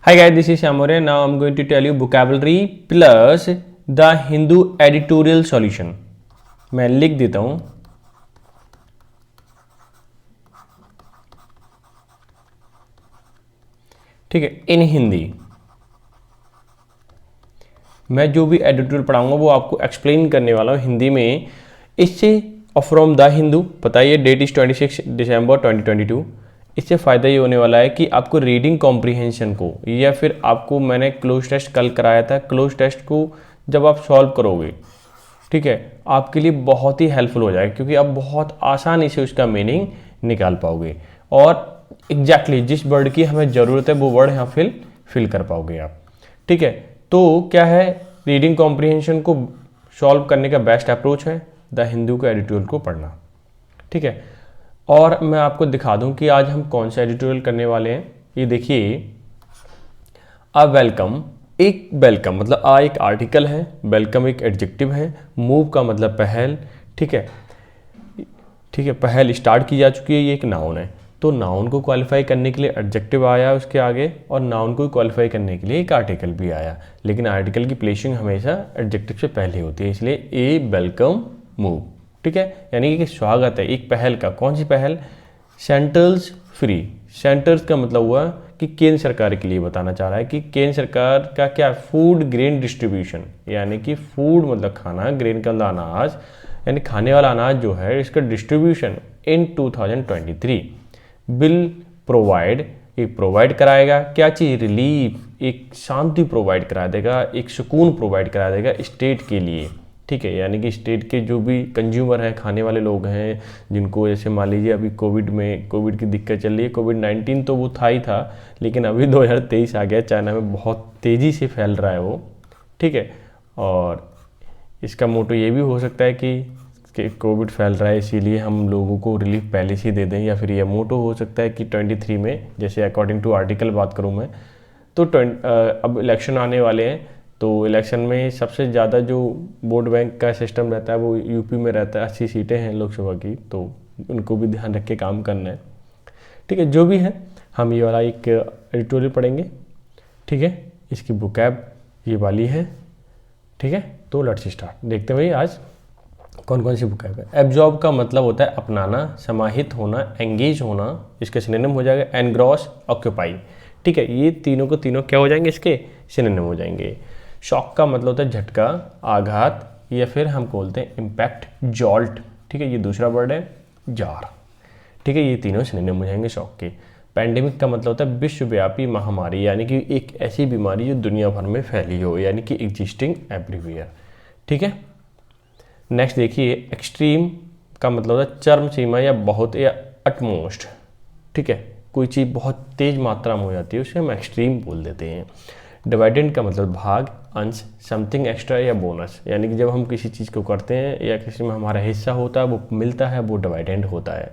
Hi guys, this is Shamore. Now I'm going to tell you vocabulary plus the Hindu editorial solution. मैं लिख देता हूँ। ठीक है, इन हिंदी मैं जो भी एडिटोरियल पढ़ाऊंगा वो आपको एक्सप्लेन करने वाला हूँ हिंदी में। इससे फ्रॉम द हिंदू, बताइए डेट इज 26 दिसंबर 2022। इससे फ़ायदा ये होने वाला है कि आपको रीडिंग कॉम्प्रीहेंशन को, या फिर आपको मैंने क्लोज टेस्ट कल कराया था, क्लोज टेस्ट को जब आप सॉल्व करोगे, ठीक है, आपके लिए बहुत ही हेल्पफुल हो जाएगा, क्योंकि आप बहुत आसानी से उसका मीनिंग निकाल पाओगे और एग्जैक्टली जिस वर्ड की हमें ज़रूरत है वो वर्ड यहाँ फिल कर पाओगे आप। ठीक है, तो क्या है, रीडिंग कॉम्प्रीहेंशन को सॉल्व करने का बेस्ट अप्रोच है द हिंदू के एडिटोरियल को पढ़ना। ठीक है, और मैं आपको दिखा दूं कि आज हम कौन सा एडिटोरियल करने वाले हैं। ये देखिए, अ वेलकम, एक वेलकम मतलब आ एक आर्टिकल है, वेलकम एक एडजेक्टिव है, मूव का मतलब पहल। ठीक है, ठीक है, पहल स्टार्ट की जा चुकी है, ये एक नाउन है। तो नाउन को क्वालिफाई करने के लिए एडजेक्टिव आया उसके आगे, और नाउन को क्वालिफाई करने के लिए एक आर्टिकल भी आया, लेकिन आर्टिकल की प्लेसिंग हमेशा एडजेक्टिव से पहले होती है, इसलिए ए वेलकम मूव। ठीक है, यानी कि स्वागत है, एक पहल का। कौन सी पहल? Centrals free. सेंटर्स का मतलब हुआ कि केंद्र सरकार के लिए बताना चाह रहा है कि केंद्र सरकार का क्या, फूड ग्रेन डिस्ट्रीब्यूशन, यानी कि फूड मतलब खाना, ग्रेन का मतलब अनाज, यानी खाने वाला अनाज जो है, इसका डिस्ट्रीब्यूशन इन 2023 विल प्रोवाइड, एक प्रोवाइड कराएगा क्या चीज़, रिलीफ, एक शांति प्रोवाइड करा देगा, एक सुकून प्रोवाइड करा देगा स्टेट के लिए। ठीक है, यानी कि स्टेट के जो भी कंज्यूमर हैं, खाने वाले लोग हैं, जिनको जैसे मान लीजिए अभी कोविड की दिक्कत चल रही है, कोविड-19 तो वो था ही था, लेकिन अभी 2023 आ गया, चाइना में बहुत तेज़ी से फैल रहा है वो। ठीक है, और इसका मोटो ये भी हो सकता है कि कोविड फैल रहा है इसीलिए हम लोगों को रिलीफ पहले से दे दें, या फिर ये मोटो हो सकता है कि 23 में, जैसे अकॉर्डिंग टू आर्टिकल बात करूँ मैं तो अब इलेक्शन आने वाले हैं, तो इलेक्शन में सबसे ज़्यादा जो वोट बैंक का सिस्टम रहता है वो यूपी में रहता है, 80 सीटें हैं लोकसभा की, तो उनको भी ध्यान रख के काम करना है। ठीक है, जो भी है हम ये वाला एक एडिटोरियल पढ़ेंगे। ठीक है, इसकी बुकैब ये वाली है। ठीक है, तो लेट्स स्टार्ट। देखते हैं भाई आज कौन कौन सी बुकैब है। एब्जॉर्ब का मतलब होता है अपनाना, समाहित होना, एंगेज होना, इसके सिनोनिम हो जाएगा एनग्रॉस, ऑक्यूपाई। ठीक है, ये तीनों को तीनों क्या हो जाएंगे, इसके सिनोनिम हो जाएंगे। शॉक का मतलब होता है झटका, आघात, या फिर हम बोलते हैं इम्पैक्ट, जॉल्ट। ठीक है, ये दूसरा वर्ड है जार। ठीक है, ये तीनों सिनोनिम हो जाएंगे शॉक के। पैंडेमिक का मतलब होता है विश्वव्यापी महामारी, यानी कि एक ऐसी बीमारी जो दुनिया भर में फैली हो, यानी कि एग्जिस्टिंग एवरीवेयर। ठीक है, नेक्स्ट देखिए, एक्सट्रीम का मतलब होता है चरम सीमा या बहुत या अटमोस्ट। ठीक है, कोई चीज़ बहुत तेज़ मात्रा में हो जाती है उसे हम एक्सट्रीम बोल देते हैं। डिवाइडेंड का मतलब भाग, अंश, समथिंग एक्स्ट्रा या बोनस, यानी कि जब हम किसी चीज़ को करते हैं या किसी में हमारा हिस्सा होता है वो मिलता है, वो डिवाइडेंड होता है।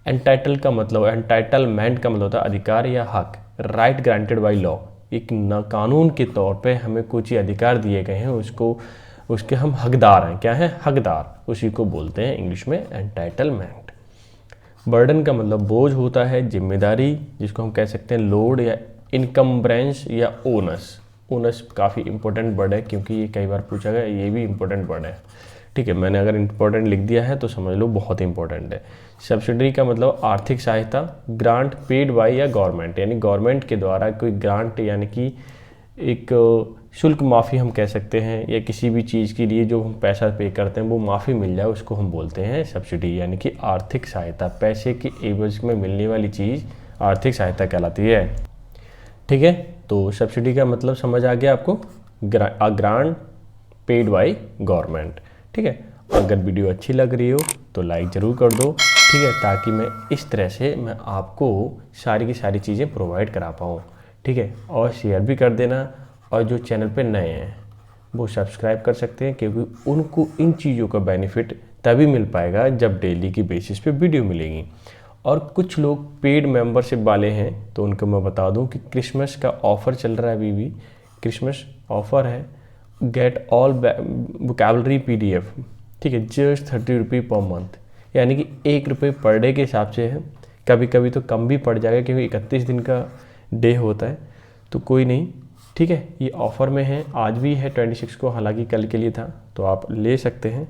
एंटाइटल का मतलब, एंटाइटलमेंट का मतलब होता है अधिकार या हक, राइट ग्रांटेड बाय लॉ, एक कानून के तौर पे हमें कुछ अधिकार दिए गए हैं, उसके हम हकदार हैं। क्या है? हकदार, उसी को बोलते हैं इंग्लिश में एंटाइटलमेंट। बर्डन का मतलब बोझ होता है, जिम्मेदारी, जिसको हम कह सकते हैं लोड या इनकम्ब्रेंस या ओनस। ओनस काफ़ी इंपॉर्टेंट वर्ड है, क्योंकि ये कई बार पूछा गया, ये भी इंपॉर्टेंट वर्ड है। ठीक है, मैंने अगर इंपॉर्टेंट लिख दिया है तो समझ लो बहुत इंपॉर्टेंट है। सब्सिडरी का मतलब आर्थिक सहायता, ग्रांट पेड बाय या गवर्नमेंट, यानी गवर्नमेंट के द्वारा कोई ग्रांट, यानी कि एक शुल्क माफ़ी हम कह सकते हैं, या किसी भी चीज़ के लिए जो हम पैसा पे करते हैं वो माफ़ी मिल जाए, उसको हम बोलते हैं सब्सिडी, यानी कि आर्थिक सहायता। पैसे के एवज में मिलने वाली चीज़ आर्थिक सहायता कहलाती है। ठीक है, तो सब्सिडी का मतलब समझ आ गया आपको, ग्रांट पेड बाय गवर्नमेंट। ठीक है, अगर वीडियो अच्छी लग रही हो तो लाइक ज़रूर कर दो। ठीक है, ताकि मैं इस तरह से मैं आपको सारी की सारी चीज़ें प्रोवाइड करा पाऊँ। ठीक है, और शेयर भी कर देना, और जो चैनल पे नए हैं वो सब्सक्राइब कर सकते हैं, क्योंकि उनको इन चीज़ों का बेनिफिट तभी मिल पाएगा जब डेली की बेसिस पे वीडियो मिलेगी। और कुछ लोग पेड मेंबरशिप वाले हैं, तो उनको मैं बता दूं कि क्रिसमस का ऑफ़र चल रहा है, अभी भी क्रिसमस ऑफ़र है। Get all vocabulary PDF। ठीक है, जस्ट 30 रुपये पर मंथ, यानी कि 1 रुपये पर डे के हिसाब से है। कभी कभी तो कम भी पड़ जाएगा, क्योंकि 31 दिन का डे होता है, तो कोई नहीं, ठीक है, ये ऑफ़र में है, आज भी है 26 को, हालांकि कल के लिए था, तो आप ले सकते हैं,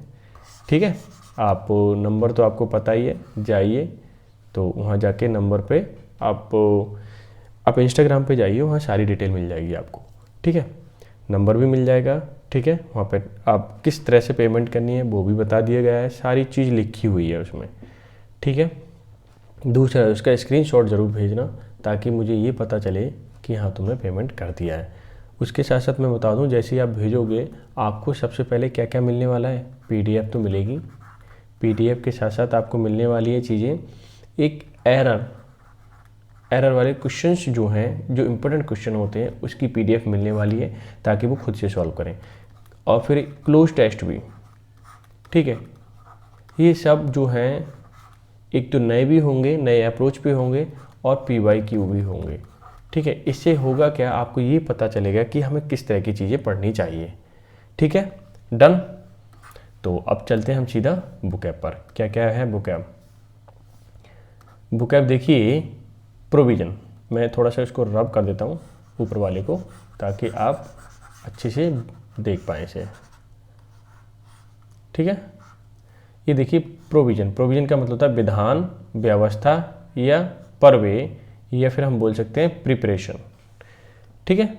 ठीक है। आप नंबर तो आपको पता ही है, जाइए तो वहाँ जाके नंबर पे आप इंस्टाग्राम पे जाइए, वहाँ सारी डिटेल मिल जाएगी आपको, ठीक है, नंबर भी मिल जाएगा, ठीक है। वहाँ पे आप किस तरह से पेमेंट करनी है वो भी बता दिया गया है, सारी चीज़ लिखी हुई है उसमें, ठीक है। दूसरा, उसका स्क्रीनशॉट ज़रूर भेजना ताकि मुझे ये पता चले कि हाँ तुमने पेमेंट कर दिया है। उसके साथ साथ मैं बता दूं, जैसे ही आप भेजोगे आपको सबसे पहले क्या क्या मिलने वाला है, पीडीएफ तो मिलेगी, पीडीएफ के साथ साथ आपको मिलने वाली है चीज़ें, एक एरर वाले क्वेश्चंस जो हैं, जो इम्पोर्टेंट क्वेश्चन होते हैं उसकी पीडीएफ मिलने वाली है ताकि वो खुद से सॉल्व करें, और फिर क्लोज टेस्ट भी, ठीक है। ये सब जो हैं एक तो नए भी होंगे, नए अप्रोच पे होंगे, और PYQ भी होंगे, ठीक है। इससे होगा क्या, आपको ये पता चलेगा कि हमें किस तरह की चीज़ें पढ़नी चाहिए, ठीक है, डन। तो अब चलते हैं हम सीधा बुकैब पर। क्या क्या है बुकैब? बुकैब देखिए, प्रोविज़न, मैं थोड़ा सा इसको रब कर देता हूँ ऊपर वाले को ताकि आप अच्छे से देख पाएँ इसे, ठीक है। ये देखिए प्रोविज़न, प्रोविज़न का मतलब होता है विधान, व्यवस्था या परवे, या फिर हम बोल सकते हैं प्रिपरेशन, ठीक है।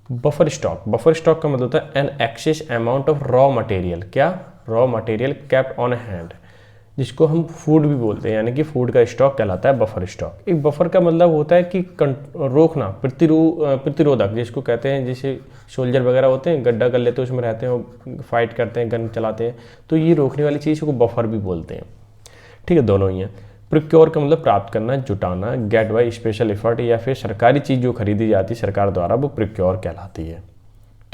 बफर स्टॉक, बफर स्टॉक का मतलब होता है an excess amount of raw material, क्या, raw material kept on hand, जिसको हम फूड भी बोलते हैं, यानी कि फूड का स्टॉक कहलाता है बफर स्टॉक। एक बफर का मतलब होता है कि रोकना, प्रतिरोधक जिसको कहते हैं, जैसे सोल्जर वगैरह होते हैं, गड्ढा कर लेते हैं, उसमें रहते हैं, फाइट करते हैं, गन चलाते हैं, तो ये रोकने वाली चीज़ को बफर भी बोलते हैं, ठीक है, दोनों ही हैं। प्रोक्योर का मतलब प्राप्त करना, जुटाना, गेट बाय स्पेशल एफर्ट, या फिर सरकारी चीज़ जो खरीदी जाती है सरकार द्वारा वो प्रोक्योर कहलाती है,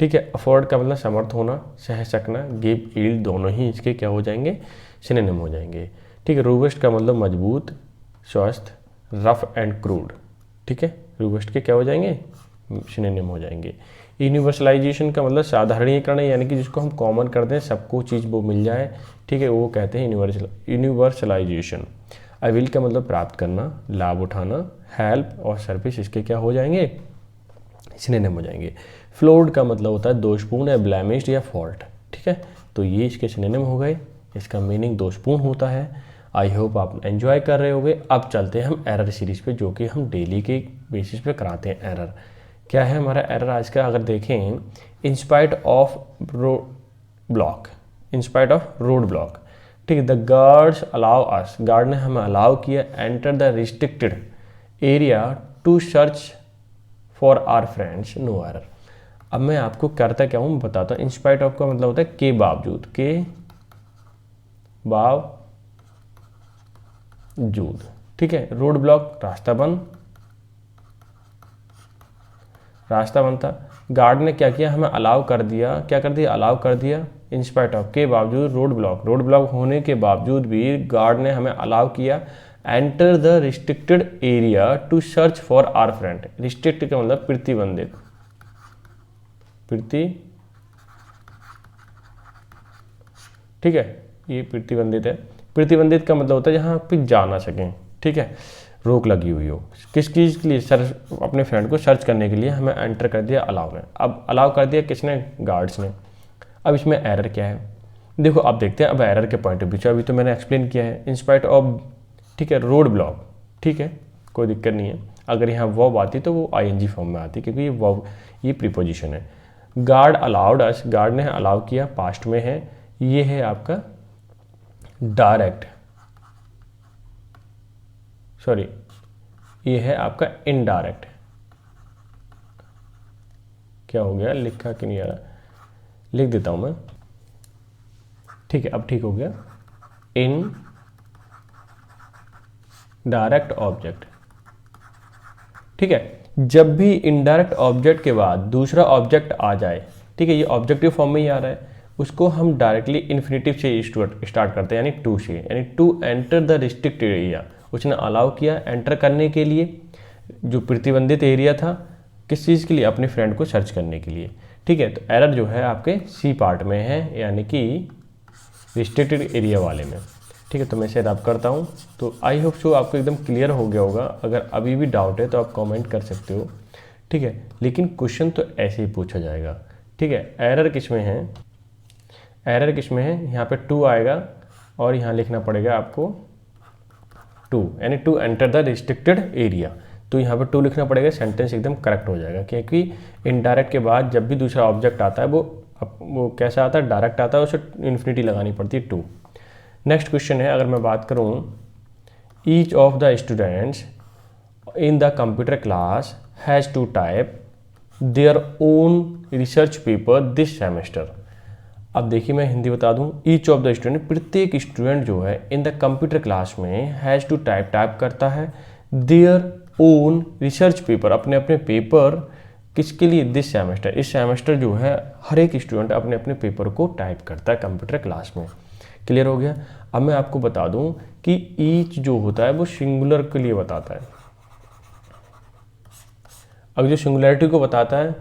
ठीक है। अफोर्ड का मतलब समर्थ होना, सह सकना, गिव, यील्ड, दोनों ही इसके क्या हो जाएंगे, सिनोनिम हो जाएंगे, ठीक है। रोबस्ट का मतलब मजबूत, स्वस्थ, रफ एंड क्रूड, ठीक है, रोबस्ट के क्या हो जाएंगे, सिनोनिम हो जाएंगे। यूनिवर्सलाइजेशन का मतलब साधारणीकरण, यानी कि जिसको हम कॉमन कर दें, सबको चीज़ वो मिल जाए, ठीक है, वो कहते हैं यूनिवर्सलाइजेशन। अविल का मतलब प्राप्त करना, लाभ उठाना, हेल्प और सर्विस, इसके क्या हो जाएंगे, सिनोनिम हो जाएंगे। फ्लॉड का मतलब होता है दोषपूर्ण या ब्लेमिश्ड या फॉल्ट, ठीक है, तो ये इसके सिनोनिम हो गए, इसका मीनिंग दोषपूर्ण होता है। आई होप आप एंजॉय कर रहे होगे। अब चलते हैं हम एरर सीरीज़ पे, जो कि हम डेली के बेसिस पे कराते हैं। एरर क्या है हमारा एरर आज का, अगर देखें, in spite of road block, in spite of road block, ठीक है, the guards allow us, guard ने हमें अलाउ किया, enter the restricted area to search for our friends, no error. अब मैं आपको करता क्या हूँ बताता हूँ। इंस्पाइट ऑफ का मतलब होता है के बावजूद, के बावजूद, ठीक है। रोड ब्लॉक, रास्ता बंद, रास्ता बंद था, गार्ड ने क्या किया, हमें अलाउ कर दिया, क्या कर दिया, अलाउ कर दिया, इंस्पाइट ऑफ के बावजूद, रोड ब्लॉक, रोड ब्लॉक होने के बावजूद भी गार्ड ने हमें अलाउ किया, enter the restricted area to search for our friend. Restrict का मतलब प्रतिबंधित, ठीक है, ये प्रतिबंधित है। प्रतिबंधित का मतलब होता है जहाँ आप जा ना सकें, ठीक है, रोक लगी हुई हो, किस चीज़ के लिए, सर अपने फ्रेंड को सर्च करने के लिए हमें एंटर कर दिया अलाउ ने। अब अलाउ कर दिया किसने, गार्ड्स ने। अब इसमें एरर क्या है, देखो अब देखते हैं अब एरर के पॉइंट ऑफ व्यू से। अभी तो मैंने एक्सप्लेन किया है, इंस्पाइट ऑफ, ठीक है, रोड ब्लॉक, ठीक है, कोई दिक्कत नहीं है। अगर यहाँ वर्ब आती तो वो ING फॉर्म में आती, क्योंकि ये वर्ब, ये प्रीपोजिशन है। गार्ड अलाउड अस, गार्ड ने अलाउ किया, पास्ट में है, ये है आपका डायरेक्ट, सॉरी, ये है आपका इनडायरेक्ट। क्या हो गया, लिखा कि नहीं आ रहा, लिख देता हूं मैं, ठीक है, अब ठीक हो गया। इन डायरेक्ट ऑब्जेक्ट, ठीक है, जब भी इनडायरेक्ट ऑब्जेक्ट के बाद दूसरा ऑब्जेक्ट आ जाए, ठीक है, ये ऑब्जेक्टिव फॉर्म में ही आ रहा है, उसको हम डायरेक्टली इन्फिनेटिव से स्टार्ट करते हैं, यानी टू से, यानी to enter the restricted area, उसने अलाउ किया एंटर करने के लिए जो प्रतिबंधित एरिया था, किस चीज़ के लिए, अपने फ्रेंड को सर्च करने के लिए, ठीक है। तो एरर जो है आपके सी पार्ट में है, यानी कि रिस्ट्रिक्टेड एरिया वाले में, ठीक है। तो मैं इसे रब करता हूँ। तो आई होप सो आपको एकदम क्लियर हो गया होगा। अगर अभी भी डाउट है तो आप कमेंट कर सकते हो, ठीक है, लेकिन क्वेश्चन तो ऐसे ही पूछा जाएगा। ठीक है, एरर किस में है, एरर किस में है, यहाँ पे 2 आएगा और यहाँ लिखना पड़ेगा आपको 2, यानी to enter the restricted area. तो यहाँ पे 2 लिखना पड़ेगा, सेंटेंस एकदम करेक्ट हो जाएगा, क्योंकि इनडायरेक्ट के बाद जब भी दूसरा ऑब्जेक्ट आता है वो कैसा आता है, डायरेक्ट आता है, उसे इन्फिनिटी लगानी पड़ती है 2। नेक्स्ट क्वेश्चन है, अगर मैं बात करूँ, each of the students in the computer class has to type their own research paper this semester. अब देखिए मैं हिंदी बता दूं, ईच ऑफ द स्टूडेंट, प्रत्येक स्टूडेंट जो है इन द कंप्यूटर क्लास में हैज़ टू टाइप करता है देयर ओन रिसर्च पेपर, अपने अपने पेपर, किसके लिए, दिस सेमेस्टर, इस सेमेस्टर जो है हर एक स्टूडेंट अपने अपने पेपर को टाइप करता है कंप्यूटर क्लास में। क्लियर हो गया। अब मैं आपको बता दूं कि ईच जो होता है वो सिंगुलर के लिए बताता है। अब जो सिंगुलैरिटी को बताता है,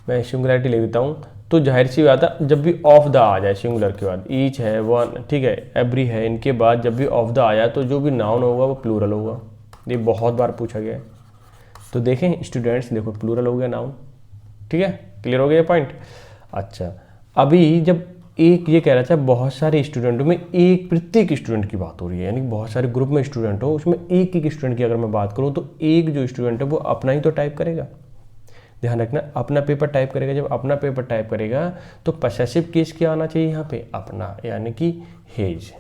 मैं सिंगुलैरिटी ले देता हूँ, तो जाहिर सी बात है जब भी ऑफ द आ जाए सिंगुलर के बाद, ईच है, वन, ठीक है, एवरी है, इनके बाद जब भी ऑफ द आ जाए तो जो भी नाउन होगा वो प्लूरल होगा। ये बहुत बार पूछा गया है। तो देखें स्टूडेंट्स, देखो प्लूरल हो गया नाउन। ठीक है, क्लियर हो गया पॉइंट। अच्छा, अभी जब एक ये कह रहा था बहुत सारे स्टूडेंटों में एक, प्रत्येक स्टूडेंट की बात हो रही है, यानी बहुत सारे ग्रुप में स्टूडेंट हो, उसमें एक एक स्टूडेंट की अगर मैं बात करूँ तो एक जो स्टूडेंट है वो अपना ही तो टाइप करेगा। ध्यान रखना, अपना पेपर टाइप करेगा। जब अपना पेपर टाइप करेगा तो पसेसिव केस क्या आना चाहिए यहाँ पे, अपना, यानी कि हेज।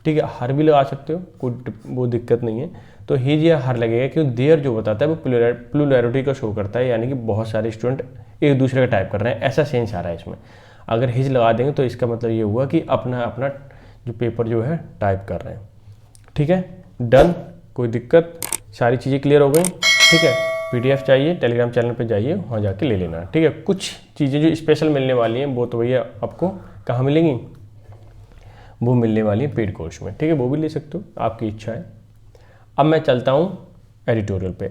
ठीक है, हर भी लगा सकते हो, कोई वो दिक्कत नहीं है। तो हेज या हर लगेगा, क्योंकि देयर जो बताता है वो प्लूरैलिटी का शो करता है, यानी कि बहुत सारे स्टूडेंट एक दूसरे का टाइप कर रहे हैं, ऐसा सेंस आ रहा है इसमें। अगर हेज लगा देंगे तो इसका मतलब ये हुआ कि अपना अपना जो पेपर जो है टाइप कर रहे हैं। ठीक है, डन, कोई दिक्कत, सारी चीज़ें क्लियर हो गई। ठीक है, PDF चाहिए टेलीग्राम चैनल पे जाइए, वहाँ जाके ले लेना। ठीक है, कुछ चीज़ें जो स्पेशल मिलने वाली हैं वो तो भैया आपको कहाँ मिलेंगी, वो मिलने वाली है पेड कोर्स में। ठीक है, वो भी ले सकते हो, आपकी इच्छा है। अब मैं चलता हूँ एडिटोरियल पे।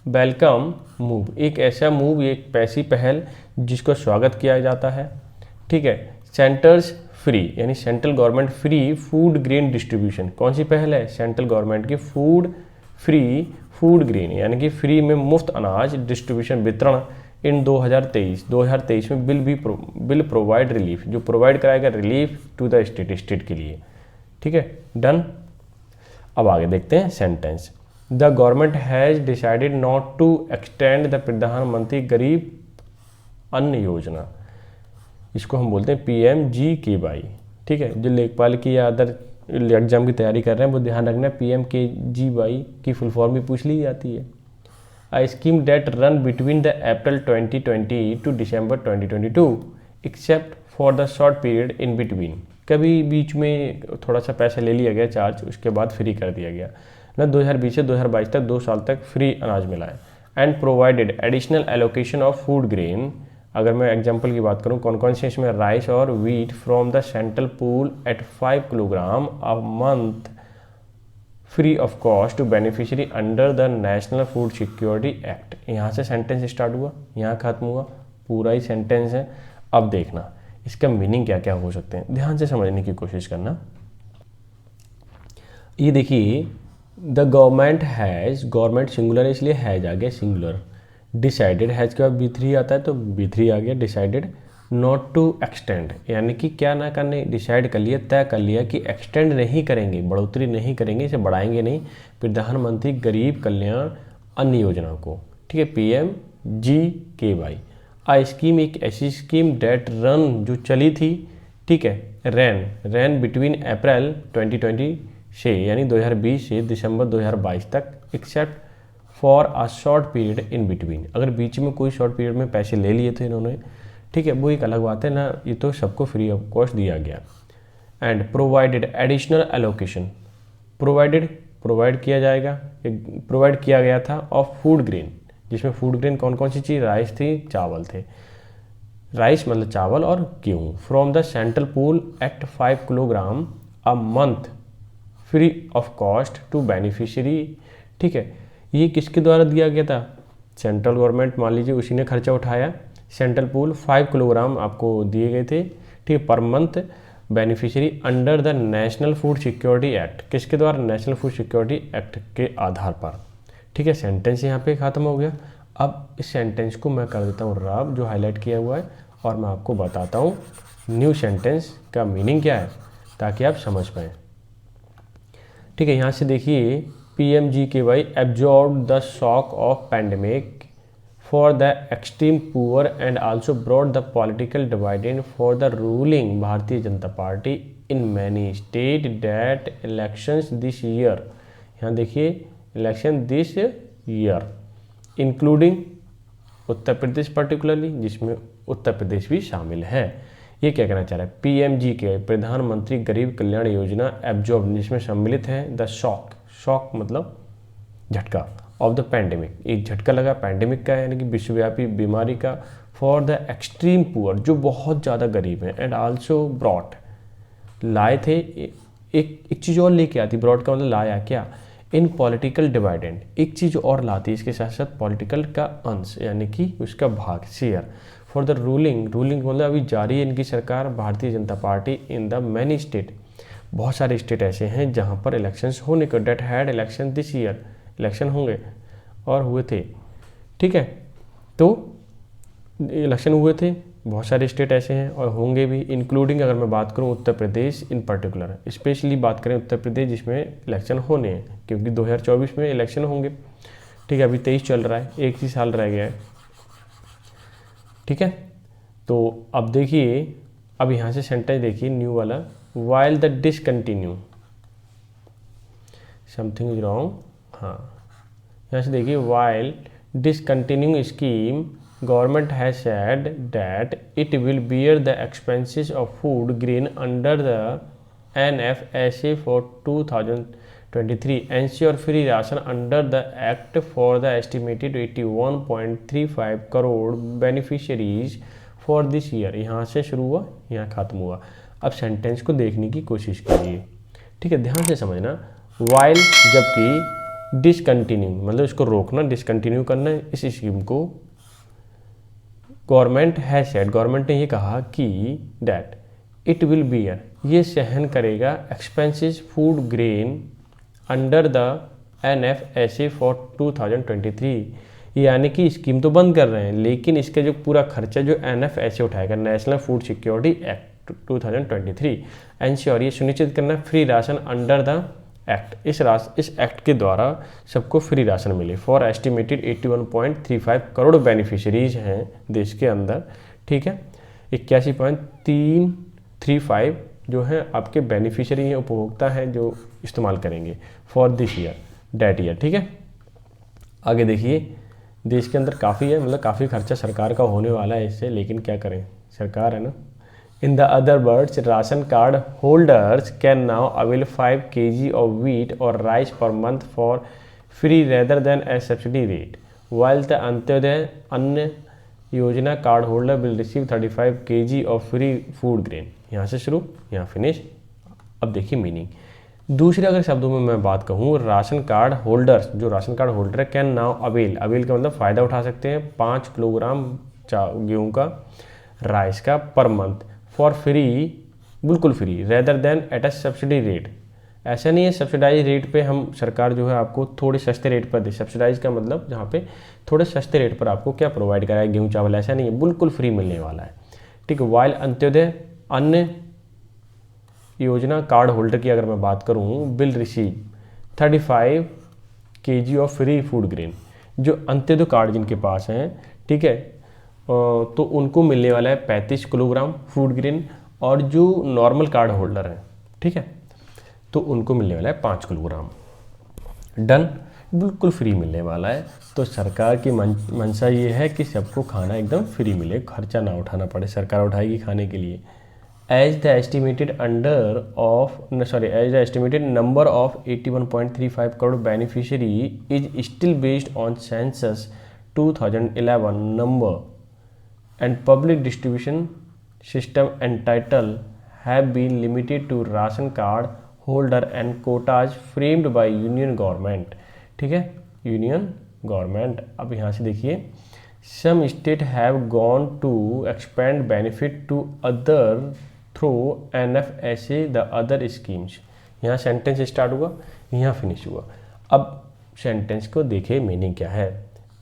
वेलकम मूव, एक ऐसा मूव, एक ऐसी पहल जिसको स्वागत किया जाता है। ठीक है, सेंटर्स फ्री, यानी central government free food grain distribution, कौन सी पहल है, सेंट्रल गवर्नमेंट की फूड फ्री फूड ग्रेन, यानी कि फ्री में मुफ्त अनाज डिस्ट्रीब्यूशन, वितरण इन 2023 में बिल प्रोवाइड रिलीफ, जो प्रोवाइड कराएगा रिलीफ टू द स्टेट के लिए। ठीक है, डन। अब आगे देखते हैं sentence. The government has decided not to extend the Pradhan Mantri Garib अन्न योजना, इसको हम बोलते हैं PMGKY। ठीक है, जो लेखपाल की या अदर एग्जाम की तैयारी कर रहे हैं वो ध्यान रखना, PMKGY की फुल फॉर्म भी पूछ ली जाती है। A scheme that run between the April 2020 to December 2022 except for the short period in between, कभी बीच में थोड़ा सा पैसा ले लिया गया चार्ज, उसके बाद फ्री कर दिया गया ना, 2020 से 2022 तक 2 साल तक फ्री अनाज मिला है। And provided additional allocation of food grain, अगर मैं एग्जांपल की बात करूं कौन कौन से, इसमें राइस और wheat from the central pool at 5 kilogram a month free of cost to beneficiary under the national food security act. यहाँ से सेंटेंस स्टार्ट हुआ, यहाँ खत्म हुआ, पूरा ही सेंटेंस है। अब देखना इसका मीनिंग क्या क्या हो सकते हैं, ध्यान से समझने की कोशिश करना। ये देखिए, the government has, government singular है इसलिए हैज़ आ गया सिंगुलर, डिसाइडेड, हैज़ के बाद B3 आता है तो B3 आ गया, डिसाइडेड नॉट टू एक्सटेंड, यानी कि क्या ना करने, डिसाइड कर लिया, तय कर लिया कि एक्सटेंड नहीं करेंगे, बढ़ोतरी नहीं करेंगे, इसे बढ़ाएंगे नहीं, प्रधानमंत्री गरीब कल्याण अन्न योजना को। ठीक है, PMGKY। आ स्कीम, एक ऐसी स्कीम डेट रन, जो चली थी। ठीक है, रैन बिटवीन अप्रैल 2020 से, यानी 2020 से दिसंबर 2022 तक, except for a short period in between, अगर बीच में कोई शॉर्ट पीरियड में पैसे ले लिए थे इन्होंने, ठीक है, वो एक अलग बात है ना, ये तो सबको फ्री ऑफ कॉस्ट दिया गया। And provided additional allocation, provide किया जाएगा, प्रोवाइड किया गया था ऑफ फूड ग्रेन, जिसमें फूड ग्रेन कौन कौन सी चीज़, राइस थी, चावल थे, राइस मतलब चावल और गेहूँ, from the central pool at 5 kilogram a month free of cost to beneficiary. ठीक है, ये किसके द्वारा दिया गया था, सेंट्रल गवर्नमेंट, मान लीजिए उसी ने खर्चा उठाया। सेंट्रल पूल 5 किलोग्राम आपको दिए गए थे, ठीक है, per month, beneficiary under the national food security act, किसके द्वारा, नेशनल फूड सिक्योरिटी एक्ट के आधार पर। ठीक है, सेंटेंस यहाँ पे ख़त्म हो गया। अब इस सेंटेंस को मैं कर देता हूँ रब, जो हाईलाइट किया हुआ है, और मैं आपको बताता हूँ न्यू सेंटेंस का मीनिंग क्या है, ताकि आप समझ पाएँ। ठीक है, यहाँ से देखिए, PMGKY absorb the shock of pandemic for the extreme poor and also brought the political dividend for the ruling Bharatiya Janata Party in many state that elections this year, यहाँ देखिए election this year including Uttar Pradesh particularly, जिसमें उत्तर प्रदेश भी शामिल है। ये क्या कहना चाह रहा है, PMGK प्रधानमंत्री गरीब कल्याण योजना एब्जॉर्ब, जिसमें सम्मिलित है द शॉक, शॉक मतलब झटका, ऑफ द पैंडेमिक, एक झटका लगा पैंडेमिक का, यानी कि विश्वव्यापी बीमारी का, फॉर द एक्सट्रीम पुअर, जो बहुत ज़्यादा गरीब हैं, एंड आल्सो ब्रॉट, लाए थे, एक चीज़ और लेके आती, ब्रॉड का मतलब लाया क्या, इन पॉलिटिकल डिवाइडेंड, एक चीज़ और लाती, इसके साथ साथ पॉलिटिकल का अंश, यानी कि उसका भाग, शेयर, फॉर द रूलिंग मतलब अभी जारी है इनकी सरकार, Bharatiya Janata party, in the many state, बहुत सारे स्टेट ऐसे हैं जहाँ पर इलेक्शंस होने को, that had election this year, election होंगे और हुए थे। ठीक है, तो इलेक्शन हुए थे, बहुत सारे स्टेट ऐसे हैं और होंगे भी, इंक्लूडिंग अगर मैं बात करूं उत्तर प्रदेश इन पर्टिकुलर, स्पेशली बात करें उत्तर प्रदेश जिसमें इलेक्शन होने हैं, क्योंकि 2024 में इलेक्शन होंगे। ठीक है, अभी 23 चल रहा है, एक ही साल रह गया है। ठीक है, तो अब देखिए, अब यहाँ से सेंटेंस देखिए न्यू वाला, while the discontinue something is wrong, हाँ यहाँ से देखिए, while discontinuing scheme government has said that it will bear the expenses of food grain under the NFSA for 2023, ensure free ration under the act for the estimated 81.35 crore beneficiaries for this year. यहाँ से शुरू हुआ, यहाँ खत्म हुआ। अब sentence को देखने की कोशिश कीजिए। ठीक है, ध्यान से समझना, वाइल जबकि, डिसकंटिन्यू मतलब इसको रोकना, डिसकंटिन्यू करना इस स्कीम को, गवर्नमेंट हैज सेड, गवर्नमेंट ने ये कहा कि दैट इट विल बियर, ये सहन करेगा, expenses food grain under the NFSA for 2023, यानी कि स्कीम तो बंद कर रहे हैं, लेकिन इसका जो पूरा खर्चा जो NFSA उठाएगा, national food security act 2023, ensure ये सुनिश्चित करना, free ration under the act, इस एक्ट के द्वारा सबको फ्री राशन मिले, फॉर एस्टिमेटेड 81.35 करोड़ बेनिफिशरीज हैं देश के अंदर। ठीक है, 81.335 जो हैं आपके बेनिफिशरी हैं, उपभोक्ता हैं जो इस्तेमाल करेंगे for this year, that year. ठीक है, आगे देखिए, देश के अंदर काफ़ी है, मतलब काफ़ी खर्चा सरकार का होने वाला है इससे, लेकिन क्या करें, सरकार है ना। In the other words, ration card holders can now avail 5 kg of wheat or rice per month for free rather than a subsidy rate, while the Antyodaya Anna Yojana card holder will receive 35 kg of free food grain। यहाँ से शुरू, यहाँ finish. अब देखिए meaning, दूसरे अगर शब्दों में मैं बात कहूँ, राशन कार्ड होल्डर्स, जो राशन कार्ड होल्डर है, कैन नाउ अवेल, अवेल का मतलब फ़ायदा उठा सकते हैं 5 किलोग्राम गेहूँ का, राइस का पर मंथ, फॉर फ्री, बिल्कुल free, rather than at a subsidy rate, ऐसा नहीं है सब्सिडाइज रेट पे हम सरकार जो है आपको थोड़े सस्ते रेट पर दे, सब्सिडाइज का मतलब जहाँ पे थोड़े सस्ते रेट पर आपको क्या प्रोवाइड कराया, गेहूँ चावल, ऐसा नहीं है, बिल्कुल फ्री मिलने वाला है। ठीक है, वाइल अंत्योदय अन्य योजना कार्ड होल्डर की अगर मैं बात करूँ, will receive 35 kg of free food grain, जो अंत्योदय कार्ड जिनके पास हैं, ठीक है, तो उनको मिलने वाला है 35 किलोग्राम फूड ग्रेन, और जो नॉर्मल कार्ड होल्डर हैं, ठीक है, तो उनको मिलने वाला है 5 किलोग्राम। डन, बिल्कुल फ्री मिलने वाला है। तो सरकार की मंशा ये है कि सबको खाना एकदम फ्री मिले, खर्चा ना उठाना पड़े, सरकार उठाएगी खाने के लिए। As the estimated number of 81.35 crore beneficiary is still based on census 2011 number and public distribution system entitled have been limited to ration card holder and quotas framed by union government। ठीक है, यूनियन गवर्नमेंट। अब यहाँ से देखिए, some state have gone to expand benefit to other through NFSA the other schemes। यहाँ sentence start हुआ, यहाँ finish हुआ। अब सेंटेंस को देखे मीनिंग क्या है।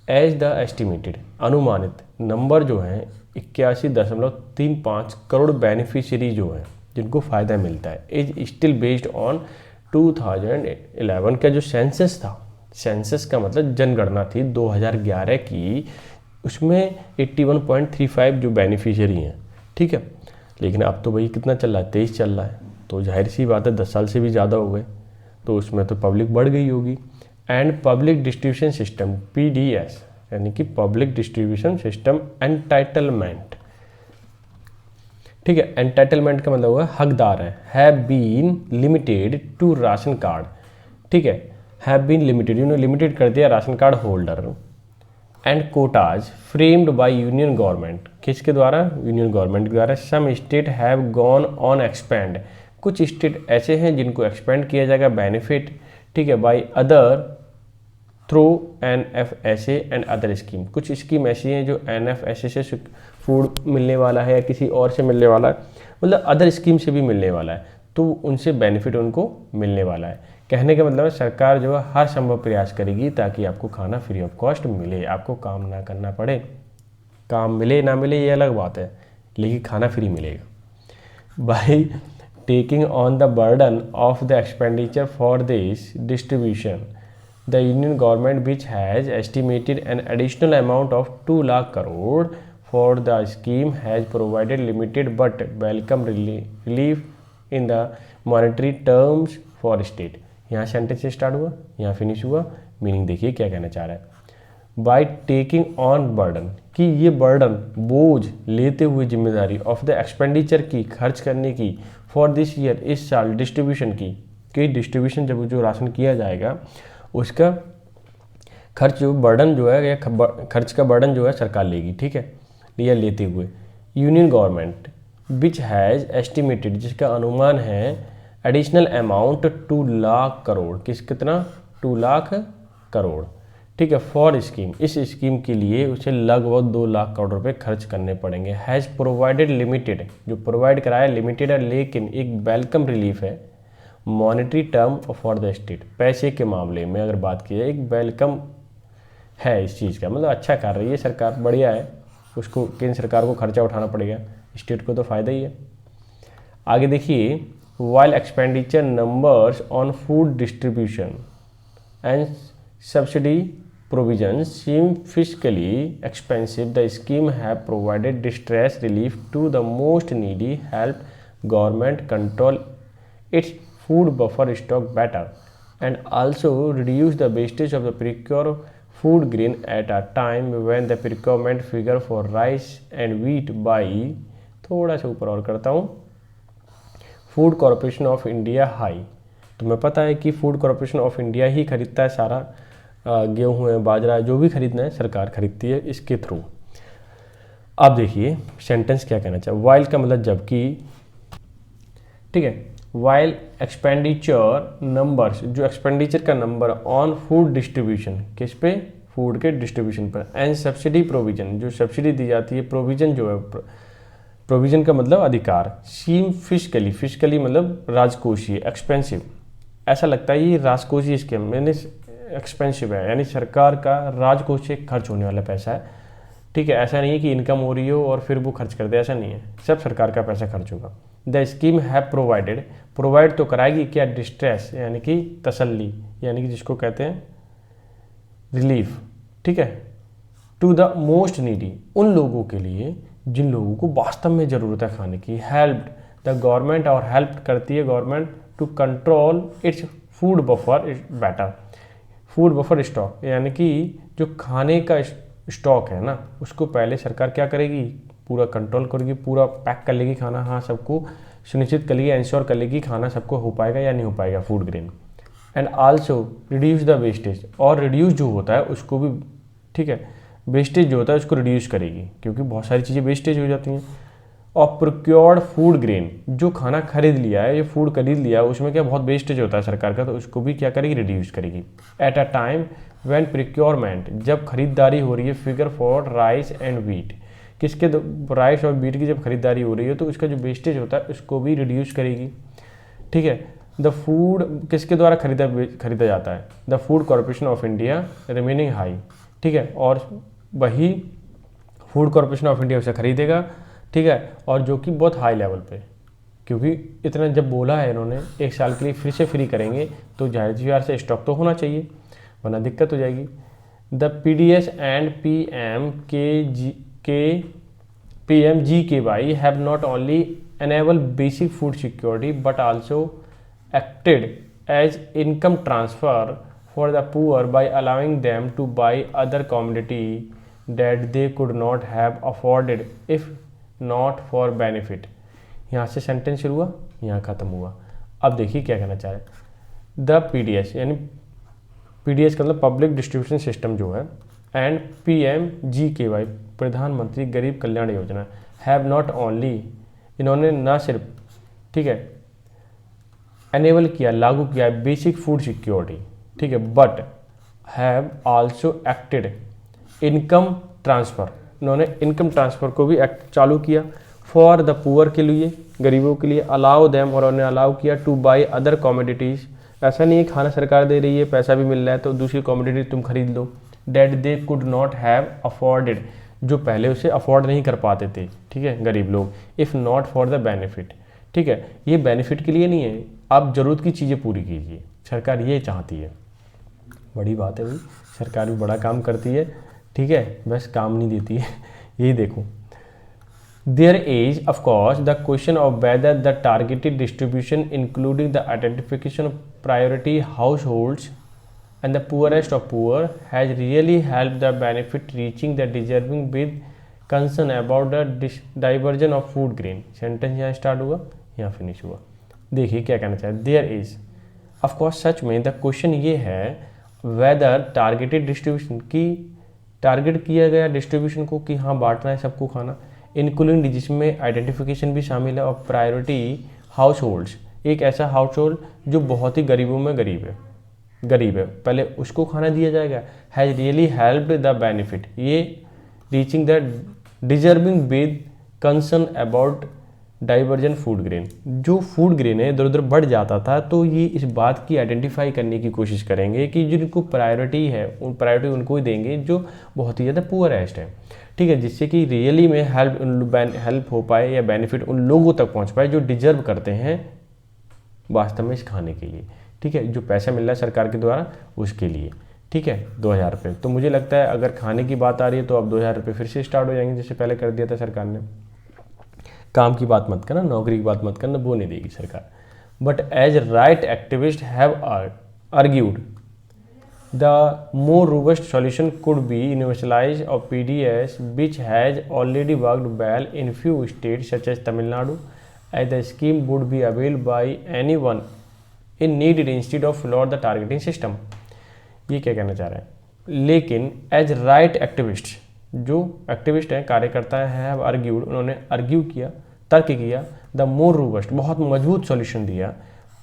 एज द एस्टिमेटेड, अनुमानित नंबर जो है 81.35 करोड़ बेनिफिशियरी जो हैं जिनको फ़ायदा मिलता है, इज स्टिल बेस्ड ऑन 2011 का जो सेंसस था, सेंसस का मतलब जनगणना थी 2011 की, उसमें 81.35 जो बेनिफिशियरी हैं, ठीक है। लेकिन अब तो भाई कितना चल रहा है, 23 चल रहा है, तो जाहिर सी बात है 10 साल से भी ज़्यादा हो गए, तो उसमें तो पब्लिक बढ़ गई होगी। And public distribution system PDS यानी कि पब्लिक डिस्ट्रीब्यूशन सिस्टम एंटाइटलमेंट, ठीक है। एंटाइटलमेंट का मतलब हुआ हकदार है, have been limited to ration card, ठीक है। हैव बीन लिमिटेड, इन्होंने लिमिटेड कर दिया ration card holder. And quotas framed by union government, किसके द्वारा, यूनियन गवर्नमेंट के द्वारा। Some state have gone on expand, कुछ स्टेट ऐसे हैं जिनको एक्सपेंड किया जाएगा बेनिफिट, ठीक है, by other through NFSA and other scheme, कुछ स्कीम ऐसी हैं जो NFSA से फूड मिलने वाला है या किसी और से मिलने वाला है, मतलब अदर स्कीम से भी मिलने वाला है, तो उनसे बेनिफिट उनको मिलने वाला है। कहने का मतलब है सरकार जो है हर संभव प्रयास करेगी ताकि आपको खाना फ्री ऑफ कॉस्ट मिले, आपको काम ना करना पड़े। काम मिले ना मिले ये अलग बात है, लेकिन खाना फ्री मिलेगा। By taking on the burden of the expenditure for this distribution, the union government which has estimated an additional amount of 2 lakh crore for the scheme has provided limited but welcome relief in the monetary terms for state. यहाँ sentence से start हुआ, यहाँ finish हुआ, meaning देखिए क्या कहना चाह रहा है। बाय टेकिंग ऑन बर्डन, कि ये बर्डन बोझ लेते हुए जिम्मेदारी ऑफ द एक्सपेंडिचर की, खर्च करने की, फॉर दिस ईयर, इस साल, डिस्ट्रीब्यूशन की, कि डिस्ट्रीब्यूशन जब जो राशन किया जाएगा उसका खर्च जो बर्डन जो है या खर्च का बर्डन जो है सरकार लेगी, ठीक है, यह लेते हुए। Union government which has estimated, जिसका अनुमान है एडिशनल अमाउंट 2 लाख करोड़, कितना, 2 लाख करोड़, ठीक है, फॉर स्कीम, इस स्कीम के लिए उसे लगभग 2 लाख करोड़ रुपए खर्च करने पड़ेंगे। हैज़ प्रोवाइडेड लिमिटेड, जो प्रोवाइड कराया लिमिटेड है, लेकिन एक वेलकम रिलीफ है monetary term for the state, पैसे के मामले में अगर बात की जाए एक वेलकम है इस चीज़ का, मतलब अच्छा कर रही है सरकार, बढ़िया है, उसको केंद्र सरकार को खर्चा उठाना पड़ेगा, स्टेट को तो फ़ायदा ही है। आगे देखिए, while expenditure numbers on food distribution and subsidy provisions seem fiscally expensive, the scheme have provided distress relief to the most needy, helped government control its food buffer stock better, and also reduce the wastage of the procure food grain at a time when the procurement figure for rice and wheat by, थोड़ा सा ऊपर और करता हूँ, food corporation of India high. तुम्हें पता है कि फूड कॉरपोरेशन ऑफ इंडिया ही खरीदता है सारा गेहूँ है, बाजरा है, जो भी खरीदना है सरकार खरीदती है इसके थ्रू। अब देखिए सेंटेंस क्या कहना चाहिए, वाइल का मतलब जबकि, ठीक है, वाइल एक्सपेंडिचर नंबर्स, जो एक्सपेंडिचर का नंबर ऑन फूड डिस्ट्रीब्यूशन, किस पे, फूड के डिस्ट्रीब्यूशन पर, एंड सब्सिडी प्रोविजन, जो सब्सिडी दी जाती है, प्रोविजन जो है, प्रोविजन का मतलब अधिकार, सीम फिजिकली, फिजिकली मतलब राजकोषीय, एक्सपेंसिव, ऐसा लगता है ये राजकोषीय स्कीम मैंने एक्सपेंसिव है, यानी सरकार का राजकोष से खर्च होने वाला पैसा है, ठीक है, ऐसा नहीं है कि इनकम हो रही हो और फिर वो खर्च कर दे, ऐसा नहीं है, सब सरकार का पैसा खर्च होगा। The scheme have provided, provide तो कराएगी क्या, डिस्ट्रेस यानी कि तसल्ली, यानी कि जिसको कहते हैं रिलीफ, ठीक है, टू द मोस्ट नीडी, उन लोगों के लिए जिन लोगों को वास्तव में ज़रूरत है खाने की। हेल्प्ड द गवर्नमेंट, और हेल्प करती है government to control its food buffer better, food buffer stock, यानी कि जो खाने का स्टॉक है ना उसको पहले सरकार क्या करेगी, पूरा कंट्रोल करेगी, पूरा पैक कर लेगी खाना, हाँ सबको सुनिश्चित कर लेगी, इंश्योर कर लेगी खाना सबको हो पाएगा या नहीं हो पाएगा food grain. And also reduce the wastage, और रिड्यूस जो होता है उसको भी, ठीक है, वेस्टेज जो होता है उसको रिड्यूस करेगी, क्योंकि बहुत सारी चीज़ें वेस्टेज हो जाती हैं। और प्रोक्योर्ड फूड ग्रेन, जो खाना खरीद लिया है, ये फूड खरीद लिया है, उसमें क्या बहुत वेस्टेज होता है सरकार का, तो उसको भी क्या करेगी, रिड्यूस करेगी। At a time when procurement, जब खरीदारी हो रही है, figure for rice and wheat, किसके, राइस और व्हीट की जब खरीदारी हो रही है तो उसका जो वेस्टेज होता है उसको भी रिड्यूस करेगी, ठीक है। द फूड किसके द्वारा खरीदा जाता है, the food corporation of India remaining high, ठीक है, और वही फूड कॉरपोरेशन ऑफ इंडिया उसे खरीदेगा, ठीक है, और जो कि बहुत हाई लेवल पे, क्योंकि इतना जब बोला है इन्होंने 1 साल के लिए फिर से फ्री करेंगे तो जाहिर सी बात से स्टॉक तो होना चाहिए, वरना दिक्कत हो जाएगी। The PDS and PMGKY have not only enabled basic food security but also acted as income transfer for the poor by allowing them to buy other commodity that they could not have afforded if not for benefit। यहाँ से sentence शुरू हुआ, यहाँ ख़त्म हुआ। अब देखिए क्या कहना चाह रहे हैं। द PDS यानी PDS का मतलब पब्लिक डिस्ट्रीब्यूशन सिस्टम जो है, एंड PMGKY प्रधानमंत्री गरीब Kalyan Yojana, have not only इन्होंने ना सिर्फ, ठीक है, एनेबल किया, लागू किया बेसिक फूड सिक्योरिटी, ठीक है, but have also acted income transfer, इन्होंने इनकम ट्रांसफ़र को भी एक्ट चालू किया फॉर द पुअर के लिए, गरीबों के लिए, अलाउ देम और उन्हें अलाउ किया टू बाई अदर कॉमोडिटीज़, ऐसा नहीं है खाना सरकार दे रही है पैसा भी मिल रहा है तो दूसरी कॉमोडिटी तुम खरीद लो, that they could not have afforded, जो पहले उसे अफोर्ड नहीं कर पाते थे, ठीक है, गरीब लोग, if not for the benefit, ठीक है, ये बेनिफिट के लिए नहीं है, आप ज़रूरत की चीज़ें पूरी कीजिए, सरकार ये चाहती है। बड़ी बात है भाई, सरकार भी बड़ा काम करती है, ठीक है, बस काम नहीं देती है। यही देखो, there is of course the question of whether the targeted distribution including the identification of priority households and the poorest of poor has really helped the benefit reaching the deserving with concern about the diversion of food grain। Sentence यहाँ start हुआ, यहाँ finish हुआ। देखिए क्या कहना चाहिए, there is of course, सच में the question ये है whether targeted distribution की टारगेट किया गया डिस्ट्रीब्यूशन को कि हाँ बांटना है सबको खाना, इंक्लूडिंग जिसमें आइडेंटिफिकेशन भी शामिल है, और प्रायोरिटी हाउस होल्ड्स, एक ऐसा हाउस होल्ड जो बहुत ही गरीबों में गरीब है पहले उसको खाना दिया जाएगा, has really helped the benefit, ये reaching the deserving with concern about diversion food grain, जो फूड ग्रेन है इधर उधर बढ़ जाता था तो ये इस बात की आइडेंटिफाई करने की कोशिश करेंगे कि जिनको प्रायोरिटी है उन प्रायोरिटी उनको ही देंगे जो बहुत ही ज़्यादा पुअरेस्ट है, ठीक है, जिससे कि रियली में हेल्प हो पाए या बेनिफिट उन लोगों तक पहुंच पाए जो डिजर्व करते हैं वास्तव में इस खाने के लिए, ठीक है, जो पैसा मिल रहा है सरकार के द्वारा उसके लिए, ठीक है, 2000 रुपये। तो मुझे लगता है अगर खाने की बात आ रही है तो अब 2000 रुपये फिर से स्टार्ट हो जाएंगे, जैसे पहले कर दिया था सरकार ने। काम की बात मत करना, नौकरी की बात मत करना, वो नहीं देगी सरकार। But as right activist have argued the more robust solution could be universalized of PDS, which has already worked well in few states such as Tamil Nadu, as the scheme would be availed by anyone in need instead of flood the targeting system। ये क्या कहना चाह रहे हैं, लेकिन as right activist, जो activist हैं कार्यकर्ता हैं, हैव आर्ग्यूड, उन्होंने आर्ग्यू किया, तर्क किया, द मोर रोबस्ट, बहुत मजबूत सॉल्यूशन दिया,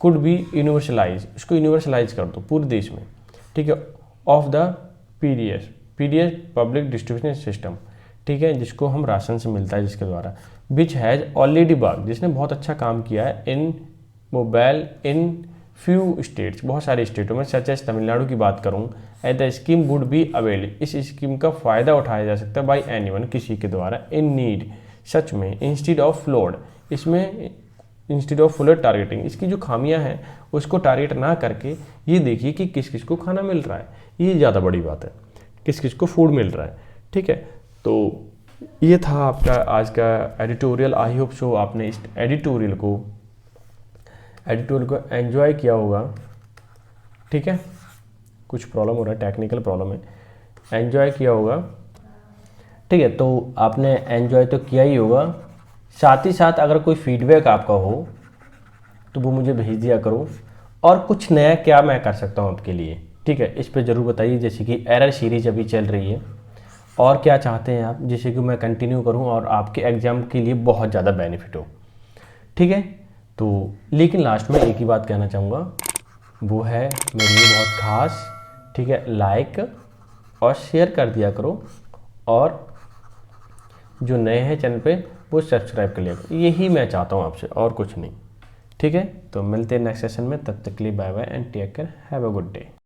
कुड बी यूनिवर्सलाइज, उसको यूनिवर्सलाइज कर दो पूरे देश में, ठीक है, of the PDS public distribution system, ठीक है, जिसको हम राशन से मिलता है जिसके द्वारा, विच हैज़ ऑलरेडी वर्क, जिसने बहुत अच्छा काम किया है, इन मोबाइल इन फ्यू स्टेट्स, बहुत सारे स्टेटों में, सच एज तमिलनाडु की बात करूँ, at the scheme would be availed, इस स्कीम का फ़ायदा उठाया जा सकता है बाई एनीवन, किसी के द्वारा, इन नीड, सच में, इंस्टीड ऑफ फ्लोड, इसमें इंस्टीड ऑफ फुलर टारगेटिंग, इसकी जो खामियां हैं उसको टारगेट ना करके ये देखिए कि किस किस को खाना मिल रहा है, ये ज़्यादा बड़ी बात है, किस किस को फूड मिल रहा है, ठीक है। तो ये था आपका आज का एडिटोरियल। आई होप सो आपने इस एडिटोरियल को एंजॉय किया होगा, ठीक है, कुछ प्रॉब्लम हो रहा है, टेक्निकल प्रॉब्लम है, एंजॉय किया होगा, ठीक है, तो आपने एंजॉय तो किया ही होगा, साथ ही साथ अगर कोई फीडबैक आपका हो तो वो मुझे भेज दिया करो, और कुछ नया क्या मैं कर सकता हूँ आपके लिए, ठीक है, इस पे ज़रूर बताइए, जैसे कि एरर सीरीज अभी चल रही है, और क्या चाहते हैं आप जिससे कि मैं कंटिन्यू करूँ और आपके एग्ज़ाम के लिए बहुत ज़्यादा बेनिफिट हो, ठीक है। तो लेकिन लास्ट में एक ही बात कहना चाहूँगा, वो है मेरे लिए बहुत ख़ास, ठीक है, लाइक और शेयर कर दिया करो, और जो नए हैं चैनल पे वो सब्सक्राइब कर लिया करो, यही मैं चाहता हूँ आपसे, और कुछ नहीं, ठीक। ठीक है, तो मिलते हैं नेक्स्ट सेशन में, तब तक के लिए bye bye and take care, have a good day.